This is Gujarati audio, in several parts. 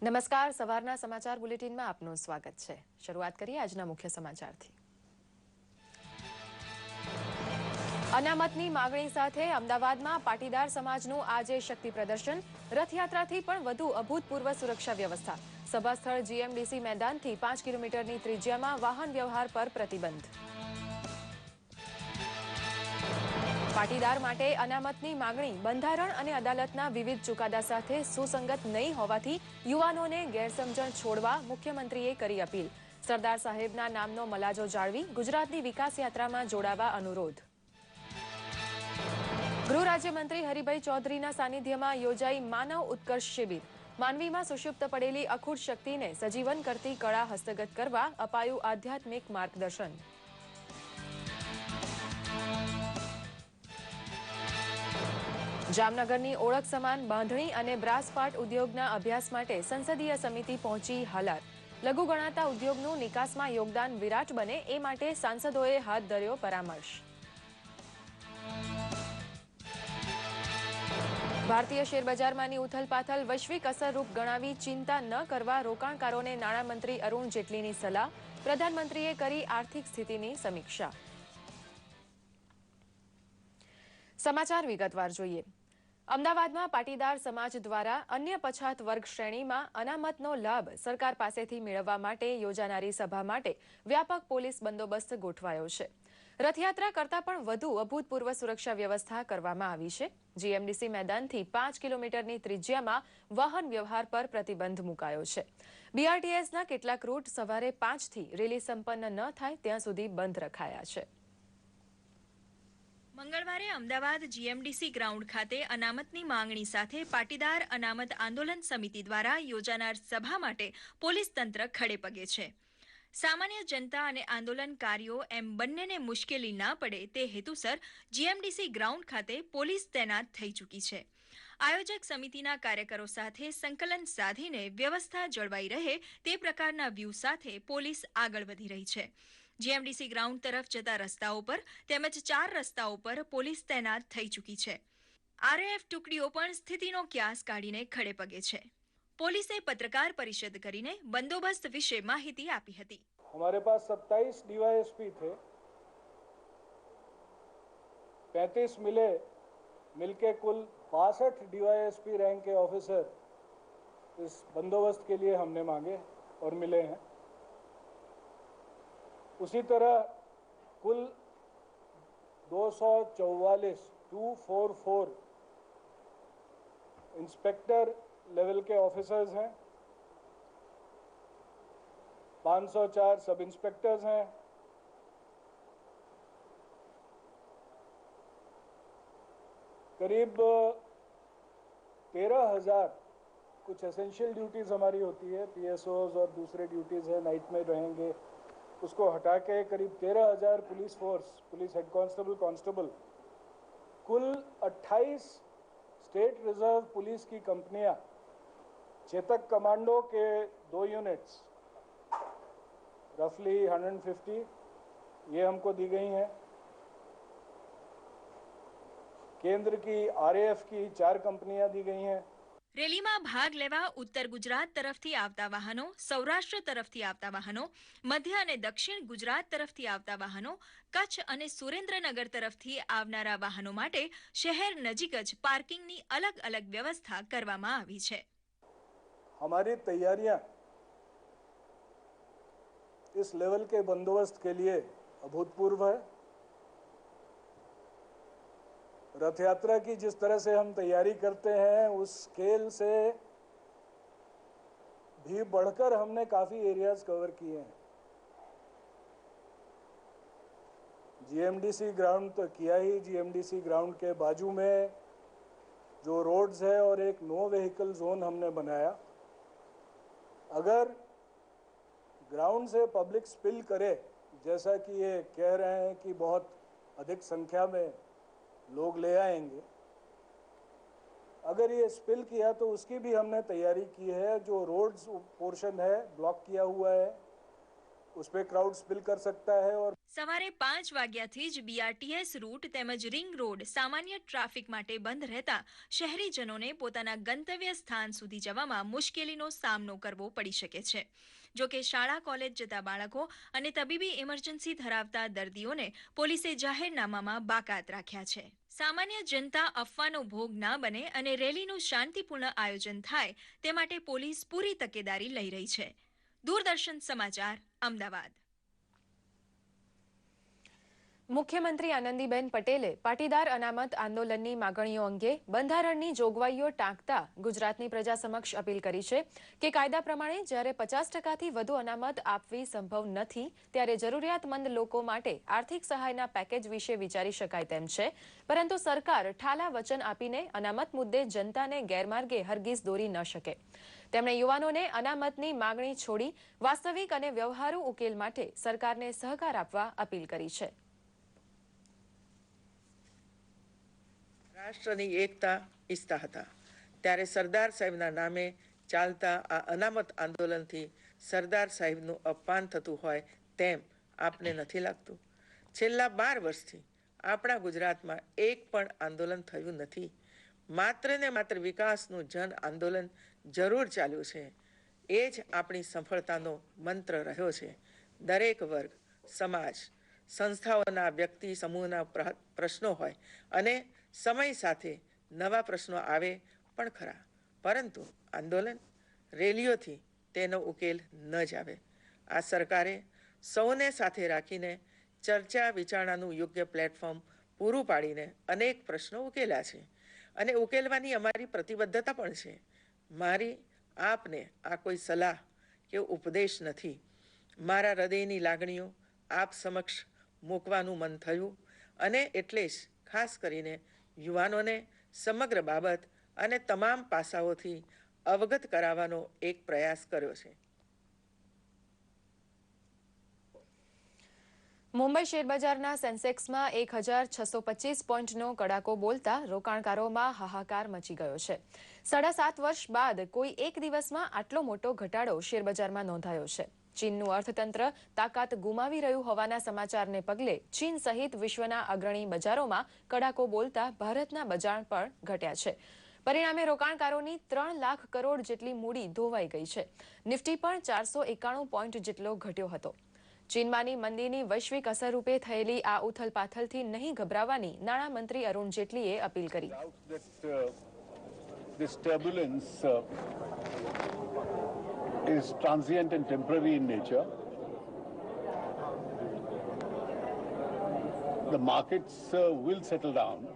નમસ્કાર, સવારના સમાચાર બુલેટિનમાં આપનું સ્વાગત છે। શરૂઆત કરીએ આજના મુખ્ય સમાચારથી। અનામતની માંગણી સાથે અમદાવાદમાં પાટીદાર સમાજનું આજે શક્તિ પ્રદર્શન। રથયાત્રાથી પણ વધુ અભૂતપૂર્વ સુરક્ષા વ્યવસ્થા। સભા સ્થળ જીએમડીસી મેદાનથી 5 કિલોમીટરની ત્રિજ્યામાં વાહન વ્યવહાર પર પ્રતિબંધ। પાટીદાર માટે અનામતની માંગણી બંધારણ અને અદાલતના વિવિધ ચુકાદા સાથે સુસંગત નહીં હોવાથી યુવાનોને ગેરસમજણ છોડવા મુખ્યમંત્રીએ કરી અપીલ। સરદાર સાહેબના નામનો મલાજો જાળવી ગુજરાતની વિકાસ યાત્રામાં જોડાવા અનુરોધ। ગૃહ રાજ્યમંત્રી હરિભાઈ ચૌધરીના સાનિધ્યમાં યોજાઈ માનવ ઉત્કર્ષ શિબિર। માનવીમાં સુષુપ્ત પડેલી અખૂટ શક્તિને સજીવન કરતી કળા હસ્તગત કરવા અપાયું આધ્યાત્મિક માર્ગદર્શન। જામનગરની ઓળખ સમાન બાંધણી અને બ્રાસપાટ ઉદ્યોગના અભ્યાસ માટે સંસદીય સમિતિ પહોંચી હાલાર। લઘુ ગણાતા ઉદ્યોગનું નિકાસમાં યોગદાન વિરાટ બને એ માટે સાંસદોએ હાથ ધર્યો પરામર્શ। ભારતીય શેરબજારમાંની ઉથલપાથલ વૈશ્વિક અસરરૂપ ગણાવી ચિંતા ન કરવા રોકાણકારોને નાણામંત્રી અરુણ જેટલીની સલાહ। પ્રધાનમંત્રીએ કરી આર્થિક સ્થિતિની સમીક્ષા। સમાચાર વિગતવાર જોઈએ। અમદાવાદમાં પાટીદાર સમાજ દ્વારા અન્ય પછાત વર્ગ શ્રેણીમાં અનામતનો લાભ સરકાર પાસેથી મેળવવા માટે યોજાનારી સભા માટે વ્યાપક પોલીસ બંદોબસ્ત ગોઠવાયો છે। રથયાત્રા કરતાં પણ વધુ અભૂતપૂર્વ સુરક્ષા વ્યવસ્થા કરવામાં આવી છે। જીએમડીસી મેદાનથી 5 કિલોમીટરની ત્રિજ્યામાં વાહન વ્યવહાર પર પ્રતિબંધ મુકાયો છે। બીઆરટીએસના કેટલાક રૂટ સવારે 5થી રેલી સંપન્ન ન થાય ત્યાં સુધી બંધ રખાયા છે। મંગળવારે અમદાવાદ જીએમડીસી ગ્રાઉન્ડ ખાતે અનામતની માંગણી સાથે પાટીદાર અનામત આંદોલન સમિતિ દ્વારા યોજાનાર સભા માટે પોલીસ તંત્ર ખડે પગે છે। સામાન્ય જનતા અને આંદોલનકારીઓ એમ બંનેને મુશ્કેલી ના પડે તે હેતુસર જીએમડીસી ગ્રાઉન્ડ ખાતે પોલીસ તૈનાત થઈ ચૂકી છે। આયોજક સમિતિના કાર્યકરો સાથે સંકલન સાધીને વ્યવસ્થા જળવાઈ રહે તે પ્રકારના વ્યૂહ સાથે પોલીસ આગળ વધી રહી છે। જીએમડીસી ગ્રાઉન્ડ તરફ જતા રસ્તાઓ પર તેમજ 4 રસ્તાઓ પર પોલીસ તૈનાત થઈ ચૂકી છે। આરએએફ ટુકડીઓ પણ સ્થિતિનો ક્યાસ કાઢીને ખડે પગે છે। પોલીસે પત્રકાર પરિષદ કરીને બંદોબસ્ત વિશે માહિતી આપી હતી। हमारे पास 27 डीवाईएसपी थे, 35 मिले, मिलके कुल 62 डीवाईएसपी रैंक के ऑफिसर इस बंदोबस्त के लिए हमने मांगे और मिले हैं। उसी तरह कुल 244 इंस्पेक्टर लेवल के ऑफिसर्स हैं, 504 सब इंस्पेक्टर्स हैं, करीब 13,000 कुछ एसेंशियल ड्यूटीज़ हमारी होती है, पीएसओज और दूसरे ड्यूटीज़ है, नाइट में रहेंगे, उसको हटा के करीब 13,000 police force, police head constable, कुल 28 स्टेट रिजर्व पुलिस की कंपनियां, चेतक कमांडो के 2 यूनिट्स रफली 150 ये हमको दी गई हैं। केंद्र की आरएएफ की 4 कंपनियां दी गई हैं। રેલીમાં ભાગ લેવા ઉત્તર ગુજરાત તરફથી આવતા વાહનો, સૌરાષ્ટ્ર તરફથી આવતા વાહનો, મધ્ય અને દક્ષિણ ગુજરાત તરફથી આવતા વાહનો, કચ્છ અને સુરેન્દ્રનગર તરફથી આવનારા વાહનો માટે શહેર નજીક જ પાર્કિંગની અલગ-અલગ વ્યવસ્થા કરવામાં આવી છે। हमारी तैयारियां इस लेवल के बंदोबस्त के लिए अभूतपूर्व है। रथ यात्रा की जिस तरह से हम तैयारी करते हैं उस स्केल से भी बढ़कर हमने काफ़ी एरियाज कवर किए हैं। जीएमडीसी ग्राउंड तो किया ही, जीएमडीसी ग्राउंड के बाजू में जो रोड्स है और एक नो व्हीकल जोन हमने बनाया। अगर ग्राउंड से पब्लिक स्पिल करे, जैसा कि ये कह रहे हैं कि बहुत अधिक संख्या में लोग ले आएंगे, अगर ये स्पिल किया तो उसकी भी हमने तैयारी की है। जो रोड्स पोर्शन है ब्लॉक किया हुआ है, उस पर क्राउड स्पिल कर सकता है और સવારે 5 વાગ્યાથી જ બીઆરટીએસ રૂટ તેમજ રિંગ રોડ સામાન્ય ટ્રાફિક માટે બંધ રહેતા શહેરીજનોને પોતાના ગંતવ્ય સ્થાન સુધી જવામાં મુશ્કેલીનો સામનો કરવો પડી શકે છે. જો કે શાળા કોલેજ જતા બાળકો અને તબીબી ઇમરજન્સી ધરાવતા દર્દીઓને પોલીસે જાહેરનામામાં બાકાત રાખ્યા છે. સામાન્ય જનતા અફવાનો ભોગ ના બને અને રેલીનું શાંતિપૂર્ણ આયોજન થાય તે માટે પોલીસ પૂરી તકેદારી લઈ રહી છે. દૂરદર્શન સમાચાર, અમદાવાદ. મુખ્યમંત્રી આનંદીબેન પટેલે પાટીદાર અનામત આંદોલનની માગણીઓ અંગે બંધારણની જોગવાઈઓ ટાંકતા ગુજરાતની પ્રજા સમક્ષ અપીલ કરી છે કે કાયદા પ્રમાણે જ્યારે 50%થી વધુ અનામત આપવી સંભવ નથી ત્યારે જરૂરિયાતમંદ લોકો માટે આર્થિક સહાયના પેકેજ વિશે વિચારી શકાય તેમ છે, પરંતુ સરકાર ઠાલા વચન આપીને અનામત મુદ્દે જનતાને ગેરમાર્ગે હરગીઝ દોરી ન શકે. તેમણે યુવાનોને અનામતની માગણી છોડી વાસ્તવિક અને વ્યવહારુ ઉકેલ માટે સરકારને સહકાર આપવા અપીલ કરી છે. રાષ્ટ્રની એકતા ઈચ્છતા હતા ત્યારે સરદાર સાહેબના નામે ચાલતા આ અનામત આંદોલનથી સરદાર સાહેબનું અપમાન થતું હોય તેમ આપને નથી લાગતું? છેલ્લા 12 વર્ષથી આપણા ગુજરાતમાં એક પણ આંદોલન થયું નથી. માત્ર ને માત્ર વિકાસનું જન આંદોલન જરૂર ચાલ્યું છે. એ જ આપણી સફળતાનો મંત્ર રહ્યો છે. દરેક વર્ગ, સમાજ, સંસ્થાઓના વ્યક્તિ સમૂહના પ્રશ્નો હોય અને સમય સાથે નવા પ્રશ્નો આવે પણ ખરા, પરંતુ આંદોલન, રેલીઓથી તેનો ઉકેલ ન જ આવે. આ સરકારે સૌને સાથે રાખીને ચર્ચા વિચારણાનું યોગ્ય પ્લેટફોર્મ પૂરું પાડીને અનેક પ્રશ્નો ઉકેલ્યા છે અને ઉકેલવાની અમારી પ્રતિબદ્ધતા પણ છે. મારી આપને આ કોઈ સલાહ કે ઉપદેશ નથી. મારા હૃદયની લાગણીઓ આપ સમક્ષ મૂકવાનું મન થયું અને એટલે જ ખાસ કરીને યુવાનોને સમગ્ર બાબત અને તમામ પાસાઓથી અવગત કરાવવાનો એક પ્રયાસ કર્યો છે. મુંબઈ શેરબજારના સેન્સેક્સમાં 1625 પોઈન્ટનો કડાકો બોલતા રોકાણકારોમાં હાહાકાર મચી ગયો છે. 7.5 વર્ષ બાદ કોઈ એક દિવસમાં આટલો મોટો ઘટાડો શેરબજારમાં નોંધાયો છે. ચીનનું અર્થતંત્ર તાકાત ગુમાવી રહ્યું હોવાના સમાચારને પગલે ચીન સહિત વિશ્વના અગ્રણી બજારોમાં કડાકો બોલતા ભારતના બજાર પણ ઘટ્યા છે. પરિણામે રોકાણકારોની 3 લાખ કરોડ જેટલી મૂડી ધોવાઈ ગઈ છે. નિફ્ટી પણ 491 પોઈન્ટ જેટલો ઘટ્યો હતો. ચીનમાંની મંદીની વૈશ્વિક અસર રૂપે થયેલી આ ઉથલપાથલથી નહીં ગભરાવાની નાણામંત્રી અરુણ જેટલીએ અપીલ કરી. This turbulence is transient and temporary in nature. The markets will settle down.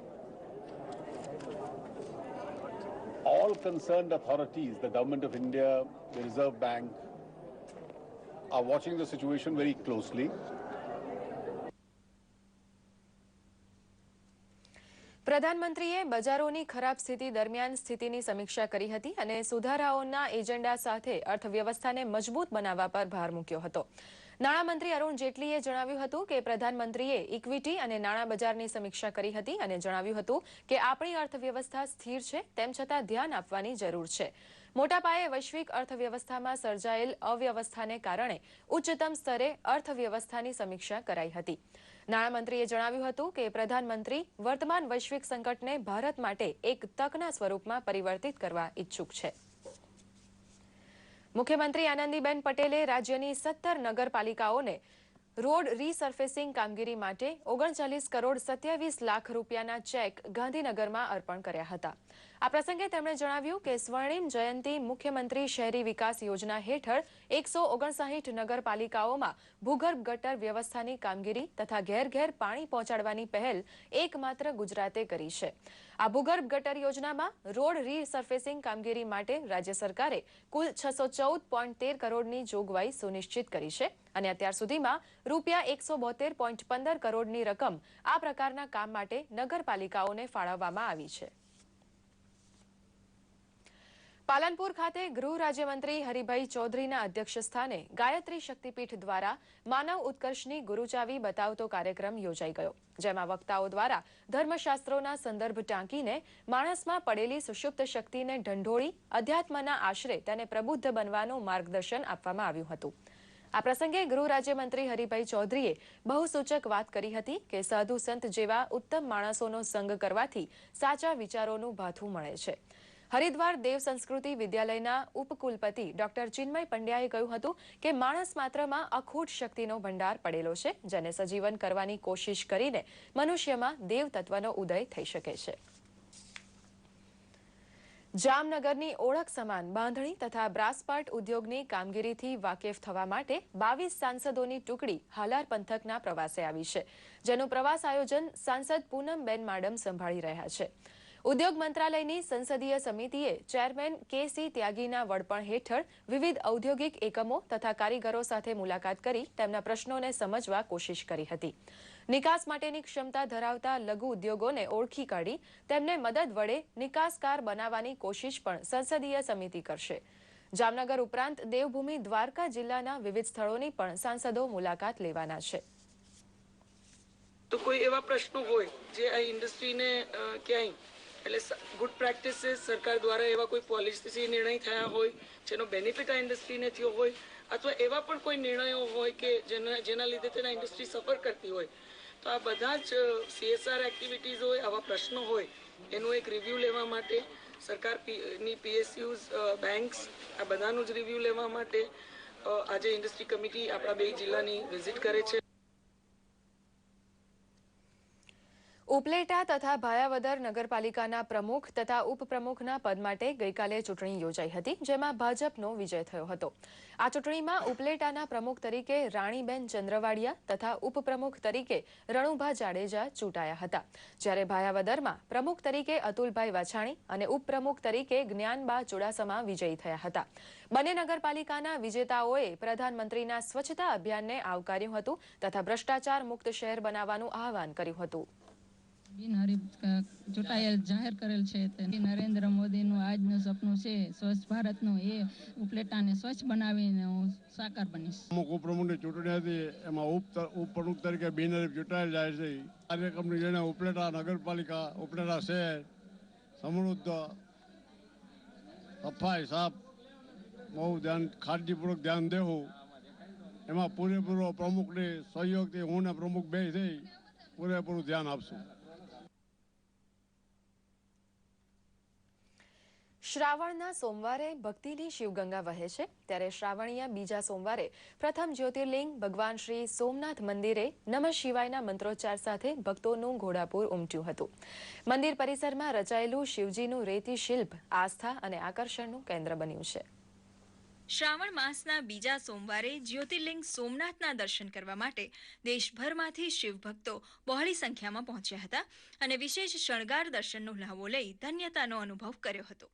All concerned authorities, the Government of India, the Reserve Bank, are watching the situation very closely. પ્રધાનમંત્રીએ બજારોની ખરાબ સ્થિતિ દરમિયાન સ્થિતિની સમીક્ષા કરી હતી અને સુધારાઓના એજન્ડા સાથે અર્થવ્યવસ્થાને મજબૂત બનાવવા પર ભાર મૂક્યો હતો. નાણામંત્રી અરુણ જેટલીએ જણાવ્યું હતું કે પ્રધાનમંત્રીએ ઇક્વિટી અને નાણાં બજારની સમીક્ષા કરી હતી અને જણાવ્યું હતું કે આપણી અર્થવ્યવસ્થા સ્થિર છે, તેમ છતાં ધ્યાન આપવાની જરૂર છે. મોટા પાયે વૈશ્વિક અર્થવ્યવસ્થામાં સર્જાયેલ અવ્યવસ્થાને કારણે ઉચ્ચતમ સ્તરે અર્થવ્યવસ્થાની સમીક્ષા કરાઈ હતી. નાણામંત્રીએ જણાવ્યું હતું કે પ્રધાનમંત્રી વર્તમાન વૈશ્વિક સંકટને ભારત માટે એક તકના સ્વરૂપમાં પરિવર્તિત કરવા ઈચ્છુક છે. મુખ્યમંત્રી આનંદીબેન પટેલે રાજ્યની 17 નગરપાલિકાઓને રોડ રીસર્ફેસિંગ કામગીરી માટે 39 કરોડ 27 લાખ રૂપિયાના ચેક ગાંધીનગરમાં અર્પણ કર્યા હતા. આ પ્રસંગે તેમણે જણાવ્યું કે સ્વર્ણિમ જયંતી મુખ્યમંત્રી શહેરી વિકાસ યોજના હેઠળ 159 નગરપાલિકાઓમાં ભૂગર્ભ ગટર વ્યવસ્થાની કામગીરી તથા ઘેર ઘેર પાણી પહોંચાડવાની પહેલ એકમાત્ર ગુજરાતે કરી છે. આ ભૂગર્ભ ગટર યોજનામાં રોડ રીસર્ફેસિંગ કામગીરી માટે રાજ્ય સરકારે કુલ 614.13 કરોડની જોગવાઈ સુનિશ્ચિત કરી છે અને અત્યાર સુધીમાં રૂપિયા 172.15 કરોડની રકમ આ પ્રકારના કામ માટે નગરપાલિકાઓને ફાળવવામાં આવી છે. પાલનપુર ખાતે ગૃહ રાજ્યમંત્રી હરિભાઈ ચૌધરીના અધ્યક્ષસ્થાને ગાયત્રી શક્તિપીઠ દ્વારા માનવ ઉત્કર્ષની ગુરુચાવી બતાવતો કાર્યક્રમ યોજાઈ ગયો, જેમાં વક્તાઓ દ્વારા ધર્મશાસ્ત્રોના સંદર્ભ ટાંકીને માણસમાં પડેલી સુષુપ્ત શક્તિને ઢંઢોળી અધ્યાત્મના આશરે તેને પ્રબુદ્ધ બનવાનું માર્ગદર્શન આપવામાં આવ્યું હતું. આ પ્રસંગે ગૃહ રાજ્યમંત્રી હરિભાઈ ચૌધરીએ બહુસૂચક વાત કરી હતી કે સાધુ સંત જેવા ઉત્તમ માણસોનો સંગ કરવાથી સાચા વિચારોનું ભાથું મળે છે. હરિદ્વાર દેવ સંસ્કૃતિ વિદ્યાલયના ઉપકુલપતિ ડોક્ટર ચિન્મય પંડ્યાએ કહ્યું હતું કે માણસ માત્રમાં અખૂટ શક્તિનો ભંડાર પડેલો છે, જેને સજીવન કરવાની કોશિશ કરીને મનુષ્યમાં દેવ તત્વનો ઉદય થઈ શકે છે. જામનગરની ઓળખ સમાન બાંધણી તથા બ્રાસપાટ ઉદ્યોગની કામગીરીથી વાકેફ થવા માટે 22 સાંસદોની ટુકડી હાલાર પંથકના પ્રવાસે આવી છે, જેનું પ્રવાસ આયોજન સાંસદ પૂનમબેન માડમ સંભાળી રહ્યા છે. ઉદ્યોગ મંત્રાલયની સંસદીય સમિતિએ ચેરમેન કે.સી. ત્યાગીના વડપણ હેઠળ વિવિધ ઔદ્યોગિક એકમો તથા કારીગરો સાથે મુલાકાત કરી તેમના પ્રશ્નોને સમજવા કોશિશ કરી હતી. નિકાસ માટેની ક્ષમતા ધરાવતા લઘુ ઉદ્યોગોને ઓળખી કાઢી તેમને મદદ વડે નિકાસકાર બનાવવાની કોશિશ પણ સંસદીય સમિતિ કરશે. જામનગર ઉપરાંત દેવભૂમિ દ્વારકા જિલ્લાના વિવિધ સ્થળોની પણ સાંસદો મુલાકાત લેવાના છે. તો કોઈ એવા પ્રશ્નો હોય જે આ ઇન્ડસ્ટ્રીને ક્યાંય એટલે ગુડ પ્રેક્ટિસીસ સરકાર દ્વારા એવા કોઈ પોલિસી નિર્ણય થયા હોય જેનો બેનિફિટ આ ઇન્ડસ્ટ્રીને થયો હોય અથવા એવા પણ કોઈ નિર્ણયો હોય કે જેના લીધે તેના ઇન્ડસ્ટ્રી સફર કરતી હોય, તો આ બધા જ CSR એક્ટિવિટીઝ હોય, આવા પ્રશ્નો હોય, એનું એક રિવ્યૂ લેવા માટે સરકારની PSUs, બેંક્સ, આ બધાનું જ રિવ્યૂ લેવા માટે આજે ઇન્ડસ્ટ્રી કમિટી આપણા 2 જિલ્લાની વિઝિટ કરે છે. ઉપલેટા તથા ભાયાવદર નગરપાલિકાના પ્રમુખ તથા ઉપપ્રમુખના પદ માટે ગઈકાલે ચૂંટણી યોજાઈ હતી, જેમાં ભાજપનો વિજય થયો હતો. આ ચૂંટણીમાં ઉપલેટાના પ્રમુખ તરીકે રાણીબેન ચંદ્રવાડિયા તથા ઉપપ્રમુખ તરીકે રણુભા જાડેજા ચૂંટાયા હતા, જ્યારે ભાયાવદરમાં પ્રમુખ તરીકે અતુલભાઈ વાછાણી અને ઉપપ્રમુખ તરીકે જ્ઞાનબા ચુડાસમા વિજયી થયા હતા. બંને નગરપાલિકાના વિજેતાઓએ પ્રધાનમંત્રીના સ્વચ્છતા અભિયાનને આવકાર્યું હતું તથા ભ્રષ્ટાચાર મુક્ત શહેર બનાવવાનું આહવાન કર્યું હતું. બિનહરીફ ચૂંટાયેલ જાહેર કરેલ છે તે નરેન્દ્ર મોદીનું આજનું સપનું છે સ્વચ્છ ભારતનું, એ ઉપલેટાને સ્વચ્છ બનાવીને હું સાકાર બનીશ. અમુક ઉપપ્રમુખની ચૂંટણી હતી, એમાં ઉપપ્રમુખ તરીકે બિનહરીફ ચૂંટાયેલ જાય છે. કાર્યક્રમની જેને ઉપલેટા નગરપાલિકા, ઉપલેટા શહેર સમૃદ્ધ, સફાઈ સાફ બહુ ખાળજીપૂર્વક ધ્યાન દેવું, એમાં પૂરેપૂરો પ્રમુખની સહયોગથી હું ને પ્રમુખ બે થઈ પૂરેપૂરું ધ્યાન આપશું. શ્રાવણના સોમવારે ભક્તિની શિવગંગા વહે છે, ત્યારે શ્રાવણીયા બીજા સોમવારે પ્રથમ જ્યોતિર્લિંગ ભગવાન શ્રી સોમનાથ મંદિરે નમઃ શિવાયના મંત્રોચ્ચાર સાથે ભક્તોનું ઘોડાપૂર ઉમટ્યું હતું. મંદિર પરિસરમાં રચાયેલું શિવજીનું રેતી શિલ્પ આસ્થા અને આકર્ષણનું કેન્દ્ર બન્યું છે. શ્રાવણ માસના બીજા સોમવારે જ્યોતિર્લિંગ સોમનાથના દર્શન કરવા માટે દેશભરમાંથી શિવ ભક્તો બહોળી સંખ્યામાં પહોંચ્યા હતા અને વિશેષ શણગાર દર્શનનો લહાવો લઈ ધન્યતાનો અનુભવ કર્યો હતો.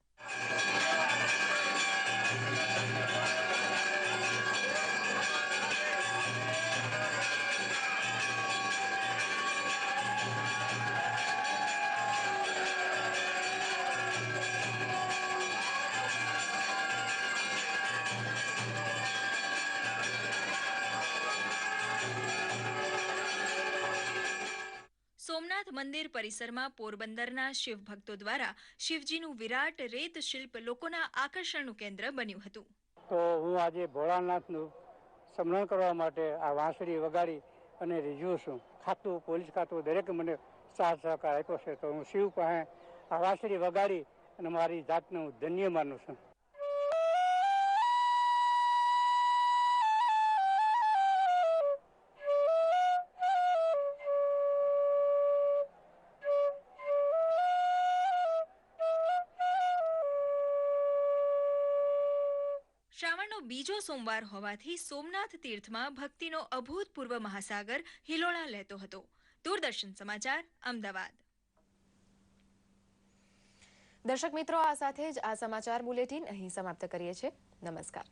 સોમનાથ મંદિર પરિસરમાં પોરબંદરના શિવ ભક્તો દ્વારા શિવજીનું વિરાટ રેત શિલ્પ લોકોના આકર્ષણનું કેન્દ્ર બન્યું હતું. તો હું આજે ભોળાનાથનું સ્મરણ કરવા માટે આ વાંસળી વગાડી અને રીઝું છું. ખાતું, પોલીસ ખાતું દરેકે મને સાથ સહકાર આપ્યો છે, તો હું શિવ પાસે આ વાંસળી વગાડી અને મારી જાતનું ધન્ય માનું છું. શ્રાવણનો બીજો સોમવાર હોવાથી સોમનાથ તીર્થમાં ભક્તિનો અભૂતપૂર્વ મહાસાગર હિલોળા લેતો હતો. દૂરદર્શન સમાચાર, અમદાવાદ. દર્શક મિત્રો, આ સાથે જ આ સમાચાર બુલેટિન અહીં સમાપ્ત કરીએ છીએ. નમસ્કાર.